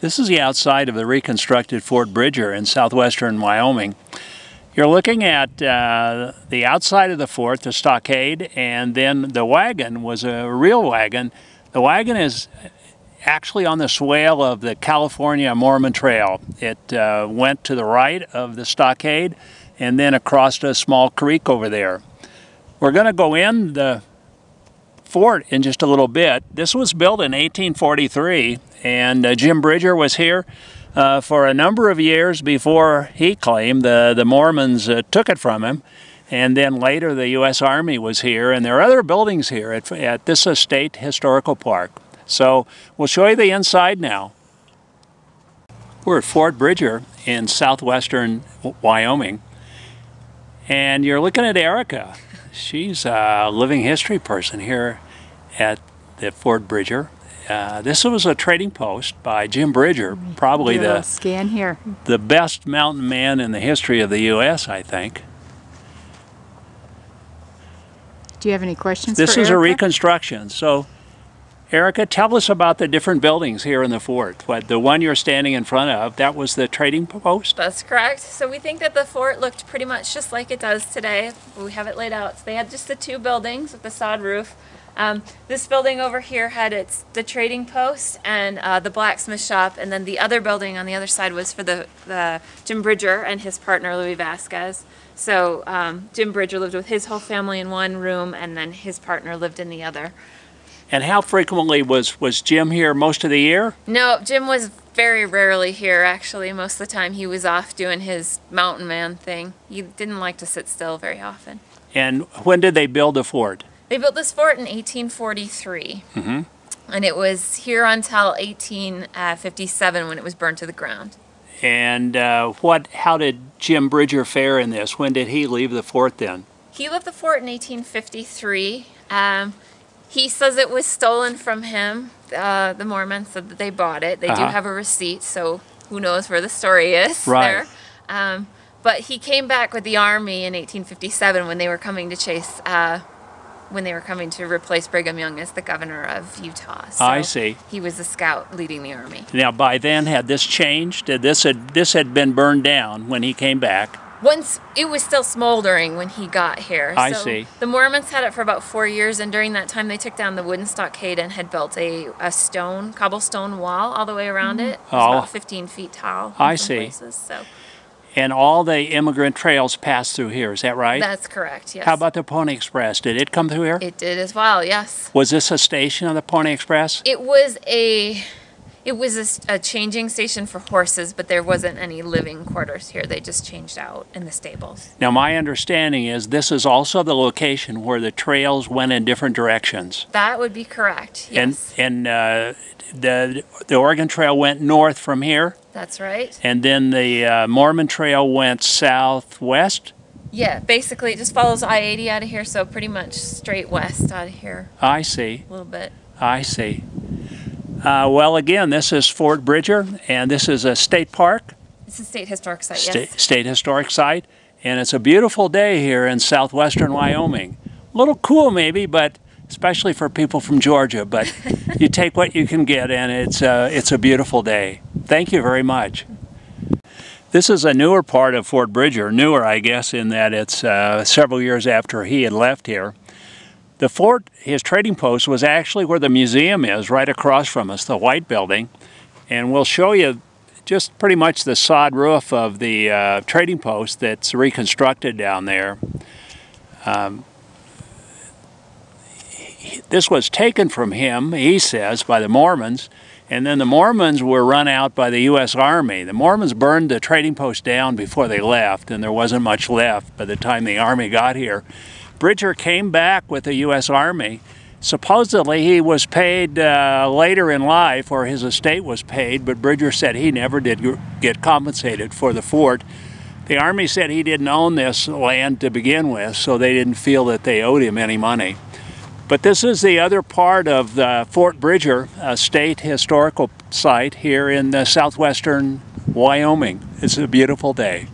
This is the outside of the reconstructed Fort Bridger in southwestern Wyoming. You're looking at the outside of the fort, the stockade, and then the wagon was a real wagon. The wagon is actually on the swale of the California Mormon Trail. It went to the right of the stockade and then across a small creek over there. We're going to go in the fort in just a little bit. This was built in 1843, and Jim Bridger was here for a number of years before he claimed the Mormons took it from him. And then later the U.S. Army was here, and there are other buildings here at this state historical park. So we'll show you the inside now. We're at Fort Bridger in southwestern Wyoming, and you're looking at Erica. She's a living history person here at the Fort Bridger. This was a trading post by Jim Bridger, probably the best mountain man in the history of the U.S., I think. Do you have any questions for This is Erica? a reconstruction. So, Erica, tell us about the different buildings here in the fort. The one you're standing in front of, that was the trading post? That's correct. So we think that the fort looked pretty much just like it does today. We have it laid out. So they had just the two buildings with the sod roof. This building over here had the trading post and the blacksmith shop, and then the other building on the other side was for the Jim Bridger and his partner Louis Vasquez. So Jim Bridger lived with his whole family in one room, and then his partner lived in the other. And how frequently was Jim here most of the year? No, Jim was very rarely here, actually. Most of the time he was off doing his mountain man thing. He didn't like to sit still very often. And when did they build the fort? They built this fort in 1843. Mm-hmm. And it was here until 1857 when it was burned to the ground. And how did Jim Bridger fare in this? When did he leave the fort then? He left the fort in 1853. He says it was stolen from him. The Mormons said that they bought it. They do have a receipt, so who knows where the story is there. But he came back with the army in 1857 when they were coming to replace Brigham Young as the governor of Utah. So I see. He was a scout leading the army. Now, by then, had this changed? This had been burned down when he came back. Once it was still smoldering when he got here. I see. The Mormons had it for about 4 years, and during that time they took down the wooden stockade and had built a cobblestone wall all the way around it. It was about 15 feet tall. I see. Places, so. And all the immigrant trails passed through here, is that right? That's correct, yes. How about the Pony Express? Did it come through here? It did as well, yes. Was this a station of the Pony Express? It was a changing station for horses, but there wasn't any living quarters here. They just changed out in the stables. Now, my understanding is this is also the location where the trails went in different directions. That would be correct, yes. And the Oregon Trail went north from here? That's right. And then the Mormon Trail went southwest? Yeah, basically it just follows I-80 out of here, so pretty much straight west out of here. I see. A little bit. I see. Well, again, this is Fort Bridger, and this is a state park. It's a state historic site, yes. State historic site, and it's a beautiful day here in southwestern Wyoming. A little cool maybe, but especially for people from Georgia, but you take what you can get, and it's a beautiful day. Thank you very much. This is a newer part of Fort Bridger, newer I guess in that it's several years after he had left here. The fort, his trading post, was actually where the museum is, right across from us, the white building. And we'll show you just pretty much the sod roof of the trading post that's reconstructed down there. This was taken from him, he says, by the Mormons, and then the Mormons were run out by the U.S. Army. The Mormons burned the trading post down before they left, and there wasn't much left by the time the Army got here. Bridger came back with the U.S. Army. Supposedly he was paid later in life, or his estate was paid, but Bridger said he never did get compensated for the fort. The Army said he didn't own this land to begin with, so they didn't feel that they owed him any money. But this is the other part of the Fort Bridger, a state historical site here in southwestern Wyoming. It's a beautiful day.